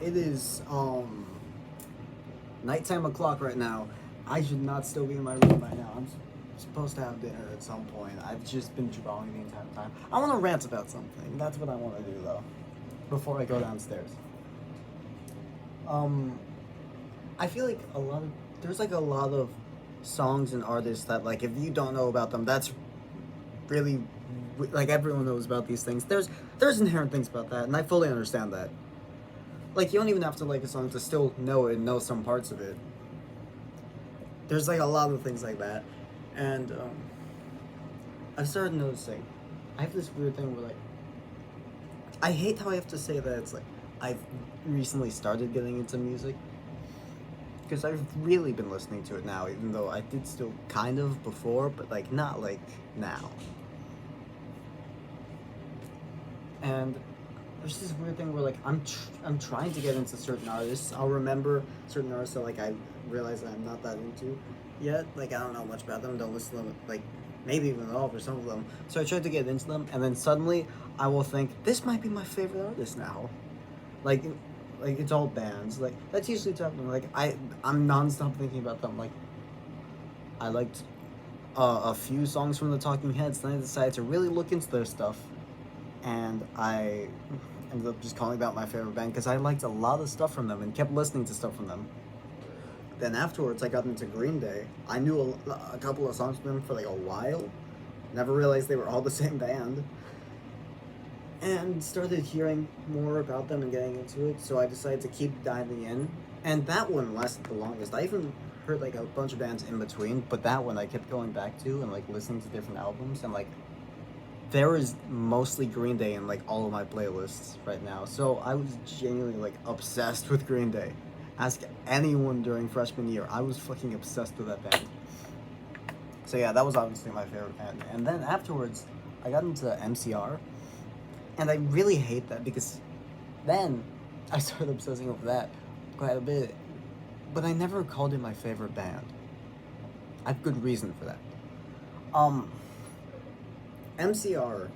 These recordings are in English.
It is nighttime o'clock right now. I should not still be in my room right now. Supposed to have dinner at some point. I've just been drawing the entire time. I want to rant about something. That's what I want to do though. Before I go downstairs. Um, I feel like there's like a lot of songs and artists that like if you don't know about them, that's really like everyone knows about these things. There's inherent things about that, and I fully understand that. Like you don't even have to like a song to still know it and know some parts of it. There's like a lot of things like that, and I've started noticing. I have this weird thing where like I hate how I have to say that it's like I've recently started getting into music because I've really been listening to it now, even though I did still kind of before, but like not like now. And there's this weird thing where like I'm trying to get into certain artists. I'll remember certain artists that like I realize that I'm not that into yet. Like I don't know much about them. Don't listen to them. Like maybe even at all for some of them. So I tried to get into them, and then suddenly I will think this might be my favorite artist now. Like it's all bands. Like that's usually happening. Like I'm nonstop thinking about them. Like I liked a few songs from the Talking Heads. Then I decided to really look into their stuff, and I ended up just calling that my favorite band because I liked a lot of stuff from them and kept listening to stuff from them. Then afterwards, I got into Green Day. I knew a couple of songs from them for like a while. Never realized they were all the same band. And started hearing more about them and getting into it, so I decided to keep diving in. And that one lasted the longest. I even heard like a bunch of bands in between, but that one I kept going back to and like listening to different albums, and like there is mostly Green Day in like all of my playlists right now. So I was genuinely like obsessed with Green Day. Ask anyone during freshman year, I was fucking obsessed with that band. So yeah, that was obviously my favorite band. And then afterwards, I got into MCR, and I really hate that because then I started obsessing over that quite a bit. But I never called it my favorite band. I have good reason for that. MCR,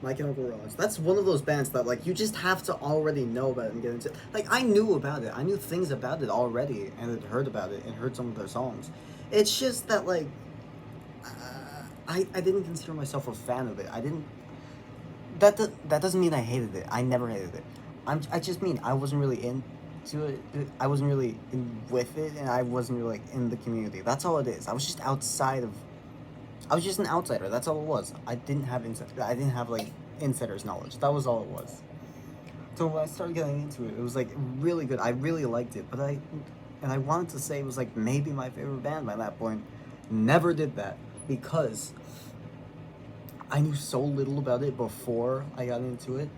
My Chemical Romance, that's one of those bands that like you just have to already know about it and get into it. Like I knew about it. I knew things about it already and had heard about it and heard some of their songs. It's just that like I didn't consider myself a fan of it. I didn't that doesn't mean I hated it. I never hated it. I just mean I wasn't really into it. I wasn't really in with it, and I wasn't really like in the community. That's all it is. I was just outside of. I was just an outsider. That's all it was. I didn't have like insider's knowledge. That was all it was. So when I started getting into it, it was like really good. I really liked it, but I wanted to say it was like maybe my favorite band by that point. Never did that because I knew so little about it before I got into it.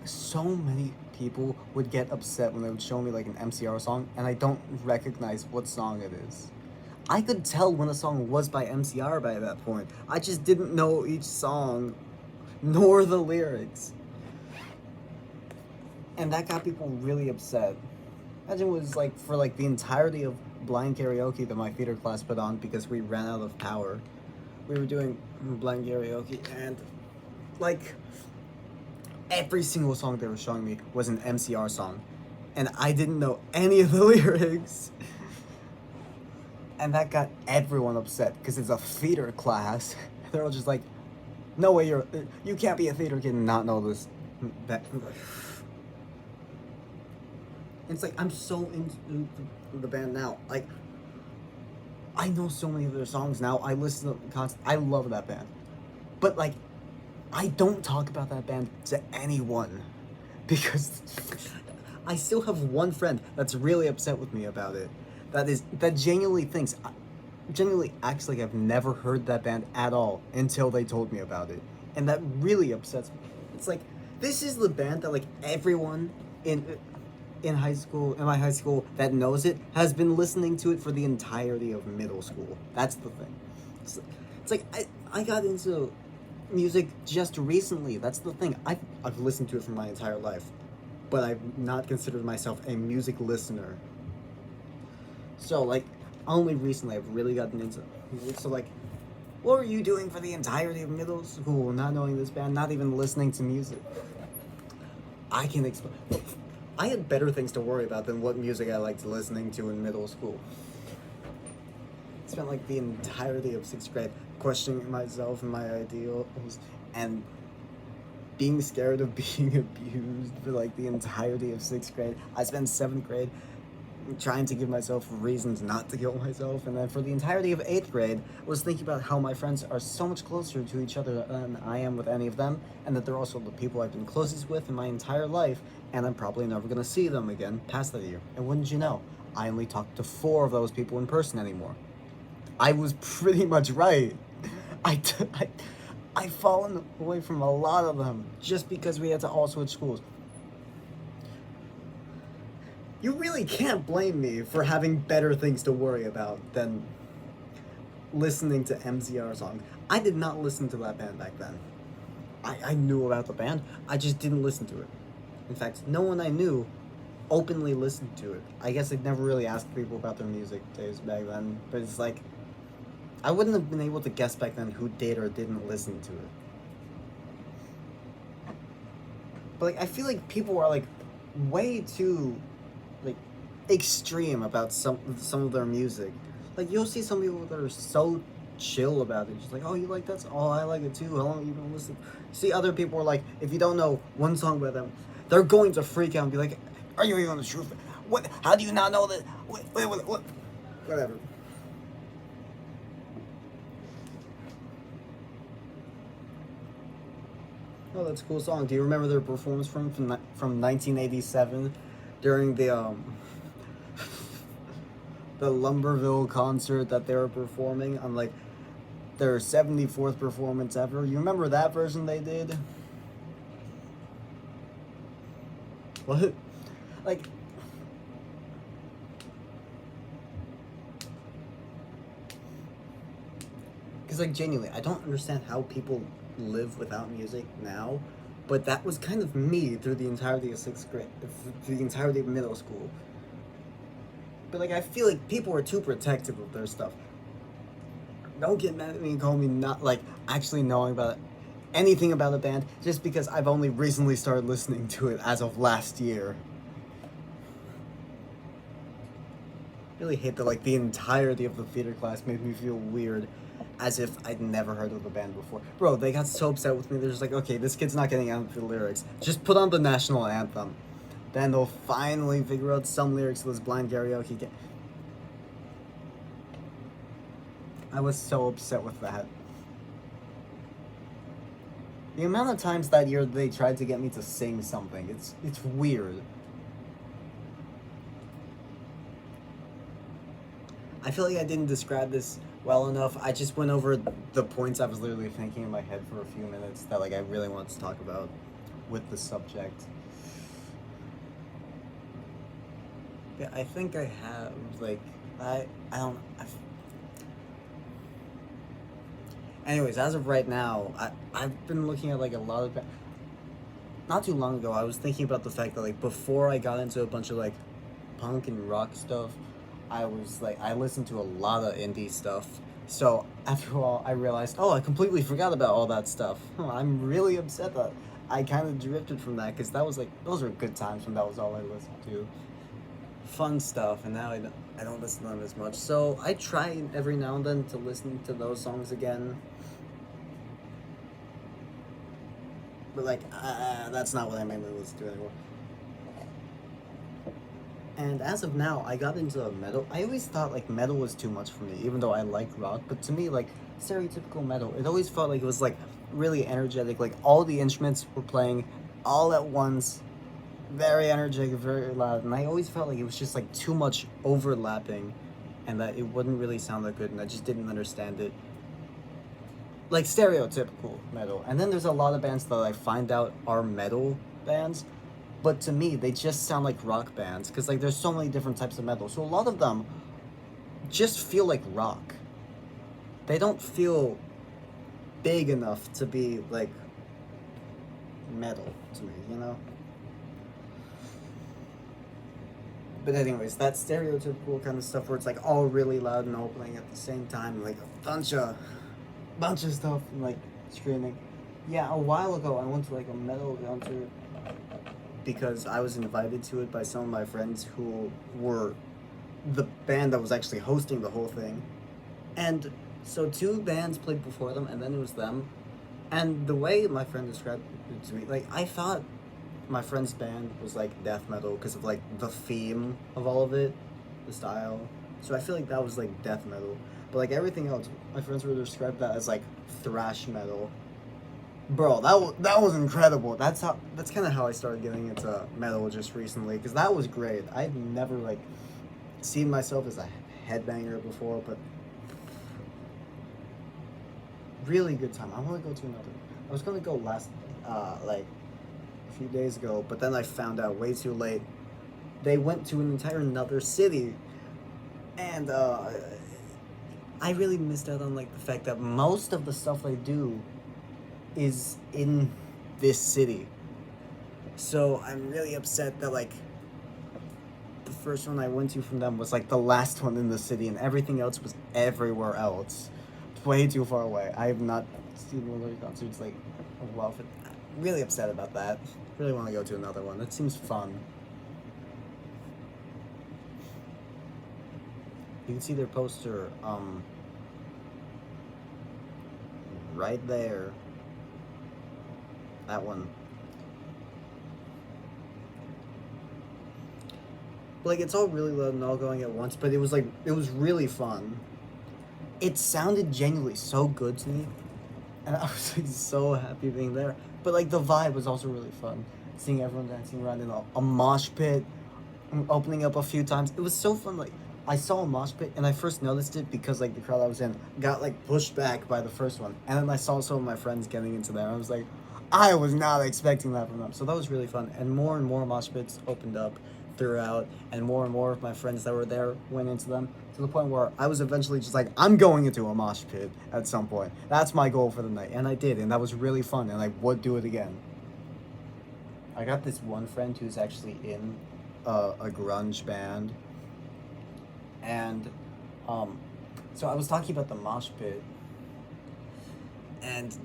So many people would get upset when they would show me like an MCR song and I don't recognize what song it is. I could tell when a song was by MCR by that point. I just didn't know each song nor the lyrics. And that got people really upset. Imagine it was like for like the entirety of blind karaoke that my theater class put on because we ran out of power. We were doing blind karaoke, and like every single song they were showing me was an MCR song, and I didn't know any of the lyrics. And that got everyone upset because it's a theater class. They're all just like, "No way, you can't be a theater kid and not know this." That it's like I'm so into the band now. Like I know so many of their songs now. I listen to them constantly. I love that band, but like I don't talk about that band to anyone because I still have one friend that's really upset with me about it. That genuinely acts like I've never heard that band at all until they told me about it, and that really upsets me. It's like this is the band that like everyone in my high school that knows it has been listening to it for the entirety of middle school. That's the thing. It's like I got into music just recently. That's the thing. I've listened to it for my entire life, but I've not considered myself a music listener. So like only recently I've really gotten into music. So like, what were you doing for the entirety of middle school, not knowing this band, not even listening to music? I can explain. I had better things to worry about than what music I liked listening to in middle school. Spent like the entirety of sixth grade questioning myself and my ideals and being scared of being abused for like the entirety of sixth grade. I spent seventh grade trying to give myself reasons not to kill myself, and then for the entirety of eighth grade, I was thinking about how my friends are so much closer to each other than I am with any of them, and that they're also the people I've been closest with in my entire life, and I'm probably never gonna see them again past that year. And wouldn't you know, I only talk to 4 of those people in person anymore. I was pretty much right. I, t- I, I've fallen away from a lot of them just because we had to all switch schools. You really can't blame me for having better things to worry about than listening to MZR songs. I did not listen to that band back then. I knew about the band, I just didn't listen to it. In fact, no one I knew openly listened to it. I guess I'd never really asked people about their music taste back then, but it's like, I wouldn't have been able to guess back then who did or didn't listen to it. But like, I feel like people are like way too like extreme about some of their music. Like you'll see some people that are so chill about it, just like, oh, you like that? Oh, I like it too. How long have you been listening? See, other people are like, if you don't know one song by them, they're going to freak out and be like, are you even the truth? What? How do you not know that? What? Whatever. Oh, that's a cool song. Do you remember their performance from 1987 during the the Lumberville concert that they were performing on like their 74th performance ever? You remember that version they did? What? Like, because like genuinely, I don't understand how people live without music now, but that was kind of me through the entirety of sixth grade, through the entirety of middle school. But like, I feel like people are too protective of their stuff. Don't get mad at me and call me not like actually knowing about anything about a band just because I've only recently started listening to it as of last year. I really hate that like the entirety of the theater class made me feel weird, as if I'd never heard of the band before. Bro, they got so upset with me. They're just like, okay, this kid's not getting out of the lyrics. Just put on the national anthem. Then they'll finally figure out some lyrics to this blind karaoke game. I was so upset with that. The amount of times that year they tried to get me to sing something, it's weird. I feel like I didn't describe this well enough. I just went over the points I was literally thinking in my head for a few minutes that like I really wanted to talk about with the subject. Yeah, I think I have like I don't. Anyways, as of right now, I've been looking at like a lot of. Not too long ago, I was thinking about the fact that like before I got into a bunch of like punk and rock stuff, I was like I listened to a lot of indie stuff. So after all, I realized, oh, I completely forgot about all that stuff. I'm really upset that I kind of drifted from that because that was like those were good times when that was all I listened to. Fun stuff, and now I don't listen to them as much. So I try every now and then to listen to those songs again. But like, that's not what I mainly listen to anymore. And as of now, I got into metal. I always thought like metal was too much for me, even though I like rock. But to me, like stereotypical metal, it always felt like it was like really energetic. Like all the instruments were playing all at once, very energetic, very loud. And I always felt like it was just like too much overlapping, and that it wouldn't really sound that good. And I just didn't understand it. Like stereotypical metal. And then there's a lot of bands that I find out are metal bands, but to me they just sound like rock bands because like there's so many different types of metal. So a lot of them just feel like rock. They don't feel big enough to be like metal to me, you know? But anyways, that stereotypical kind of stuff where it's like all really loud and opening at the same time, like a bunch of stuff and like screaming. Yeah, a while ago I went to like a metal concert because I was invited to it by some of my friends who were the band that was actually hosting the whole thing. And so two bands played before them, and then it was them. And the way my friend described it to me, like, I thought my friend's band was like death metal because of like the theme of all of it, the style. So I feel like that was like death metal. But like everything else, my friends would describe that as like thrash metal. Bro, that was incredible. That's kind of how I started getting into metal just recently, because that was great. I'd never like seen myself as a headbanger before, but really good time. I want to go to another. I was gonna go last like a few days ago, but then I found out way too late. They went to an entire another city, and I really missed out on like the fact that most of the stuff they do is in this city. So I'm really upset that like the first one I went to from them was like the last one in the city, and everything else was everywhere else. It's way too far away. I have not seen one of their concerts like a while. I'm really upset about that. Really want to go to another one. That seems fun. You can see their poster right there. That one. Like, it's all really loud and all going at once, but it was like, it was really fun. It sounded genuinely so good to me, and I was like so happy being there. But like the vibe was also really fun, seeing everyone dancing around in a mosh pit, opening up a few times. It was so fun. Like, I saw a mosh pit, and I first noticed it because like the crowd I was in got like pushed back by the first one, and then I saw some of my friends getting into there. And I was like, I was not expecting that from them. So that was really fun, and more mosh pits opened up throughout, and more of my friends that were there went into them, to the point where I was eventually just like, I'm going into a mosh pit at some point. That's my goal for the night, and I did, and that was really fun, and I would do it again. I got this one friend who's actually in a grunge band, and so I was talking about the mosh pit, and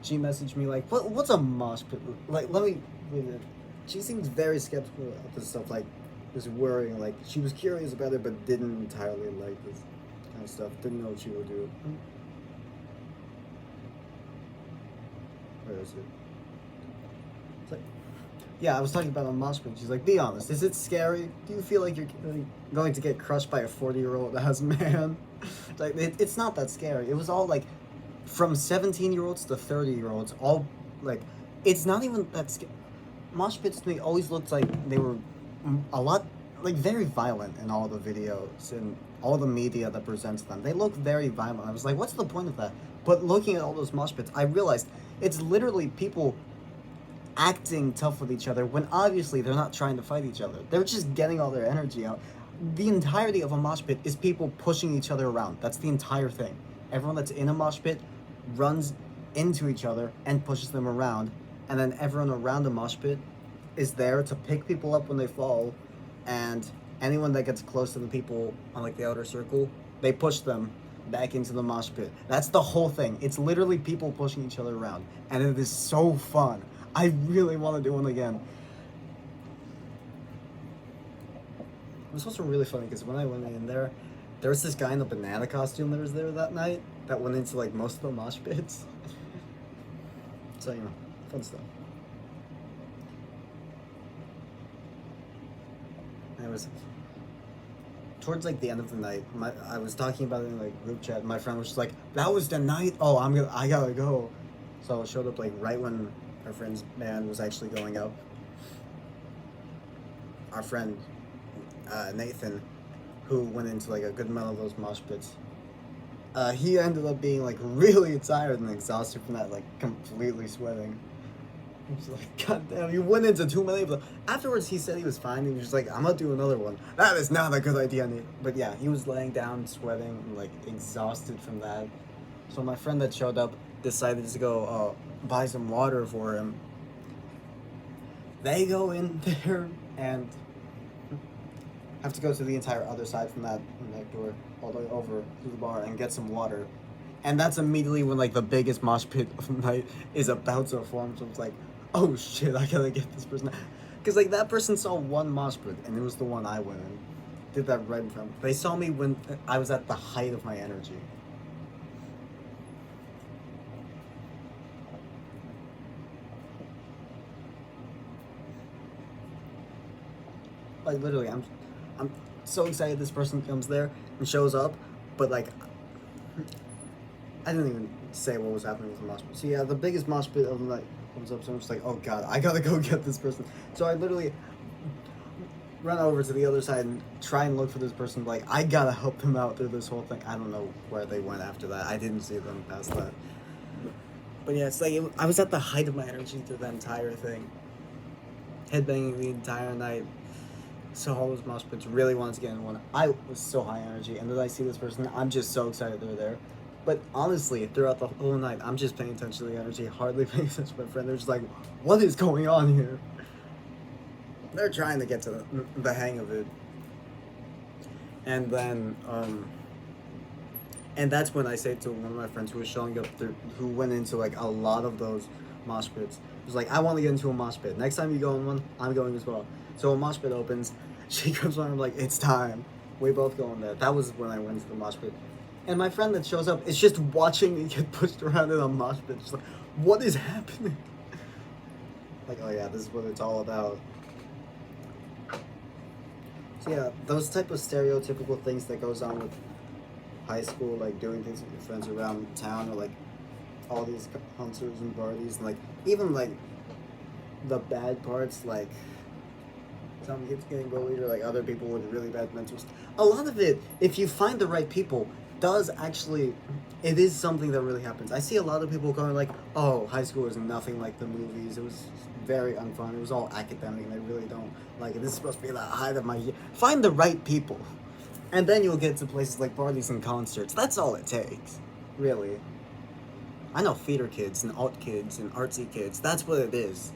she messaged me like, what's a mosh pit? Like, let me read it. She seems very skeptical about this stuff, like, was worrying, like, she was curious about it, but didn't entirely like this kind of stuff, didn't know what she would do. Where is it? It's like, yeah, I was talking about a mosh pit. She's like, be honest, is it scary? Do you feel like you're going to get crushed by a 40-year-old ass man? Like, it's not that scary. It was all, like, from 17-year-olds to 30-year-olds, all, like, it's not even that scary. Mosh pits to me always looked like they were a lot, like, very violent in all the videos and all the media that presents them. They look very violent. I was like, what's the point of that? But looking at all those mosh pits, I realized it's literally people acting tough with each other when obviously they're not trying to fight each other. They're just getting all their energy out. The entirety of a mosh pit is people pushing each other around. That's the entire thing. Everyone that's in a mosh pit runs into each other and pushes them around, and then everyone around the mosh pit is there to pick people up when they fall, and anyone that gets close to the people on like the outer circle, they push them back into the mosh pit. That's the whole thing. It's literally people pushing each other around, and it is so fun. I really want to do one again. It was also really funny because when I went in there was this guy in a banana costume that was there that night that went into like most of the mosh pits. So, you know, fun stuff. And it was towards like the end of the night. I was talking about it in like group chat. And my friend was just like, "That was the night. Oh, I gotta go." So I showed up like right when our friend's band was actually going up. Our friend Nathan, who went into like a good amount of those mosh pits, he ended up being like really tired and exhausted from that, like completely sweating. I was like, God damn, you went into too many of them. Afterwards, he said he was fine. He was just like, I'm gonna do another one. That is not a good idea, Nate. But yeah, he was laying down, sweating, and like exhausted from that. So my friend that showed up decided to go buy some water for him. They go in there and have to go to the entire other side from that door, all the way over to the bar and get some water. And that's immediately when like the biggest mosh pit of the night is about to form. So it's like, oh shit, I gotta get this person. Because like that person saw one mosh pit, and it was the one I went in. Did that right in front. They saw me when I was at the height of my energy. Like literally, I'm so excited this person comes there and shows up, but like I didn't even say what was happening with the mosh pit. So yeah, the biggest mosh pit of the night comes up, so I'm just like, oh god, I gotta go get this person. So I literally run over to the other side and try and look for this person. Like, I gotta help them out through this whole thing. I don't know where they went after that. I didn't see them past that. But yeah, it's like I was at the height of my energy through the entire thing. Headbanging the entire night. So all those mosh pits, really wanted to get in one. I was so high energy, and then I see this person. I'm just so excited they're there. But honestly, throughout the whole night, I'm just paying attention to the energy, hardly paying attention to my friend. They're just like, what is going on here? They're trying to get to the hang of it. And then, and that's when I say to one of my friends who was showing up there, who went into like a lot of those mosh pits, was like, I want to get into a mosh pit. Next time you go in one, I'm going as well. So a mosh pit opens, she comes on, I'm like, it's time. We both go in there. That was when I went to the mosh pit. And my friend that shows up is just watching me get pushed around in a mosh pit. She's like, what is happening? Like, oh yeah, this is what it's all about. So yeah, those type of stereotypical things that goes on with high school, like doing things with your friends around town, or like all these concerts and parties, and like even like the bad parts, like some kids getting bullied, or like other people with really bad mental st- a lot of it, if you find the right people, does actually, it is something that really happens. I see a lot of people going like, oh, high school is nothing like the movies, it was very unfun, it was all academic, and they really don't like it, this is supposed to be the height of my year. Find the right people, and then you'll get to places like parties and concerts. That's all it takes, really. I know theater kids and alt kids and artsy kids, that's what it is.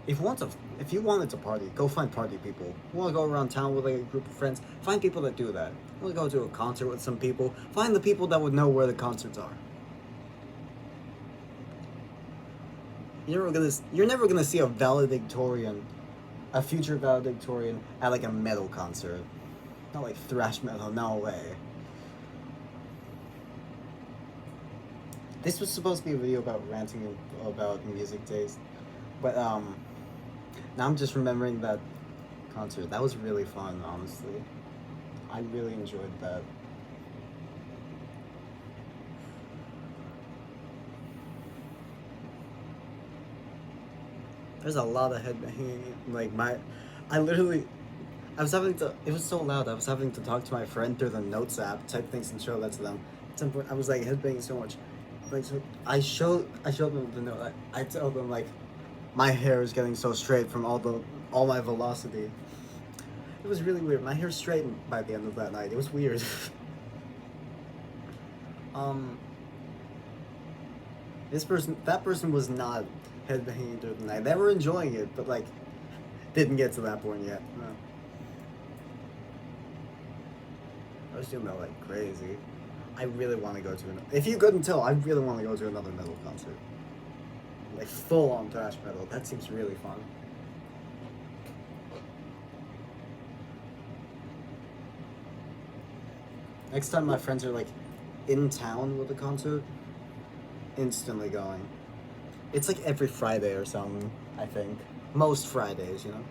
If you wanted to party, go find party people. You want to go around town with like a group of friends, find people that do that. You want to go to a concert with some people, find the people that would know where the concerts are. You're never gonna see a valedictorian, a future valedictorian at like a metal concert. Not like thrash metal, no way. This was supposed to be a video about ranting about music taste, but now I'm just remembering that concert. That was really fun, honestly. I really enjoyed that. There's a lot of headbanging. Like I was having to. It was so loud. I was having to talk to my friend through the notes app, type things and show that to them. At some point, I was like headbanging so much. Like so, I showed them the note. I told them like, my hair is getting so straight from all my velocity. It was really weird. My hair straightened by the end of that night. It was weird. um, that person was not headbanging through the night. They were enjoying it, but like, didn't get to that point yet. No. I was doing that like crazy. I really want to go to another. If you couldn't tell, I really want to go to another metal concert. Like full on thrash metal. That seems really fun. Next time my friends are like in town with a concert, instantly going. It's like every Friday or something, I think. Most Fridays, you know?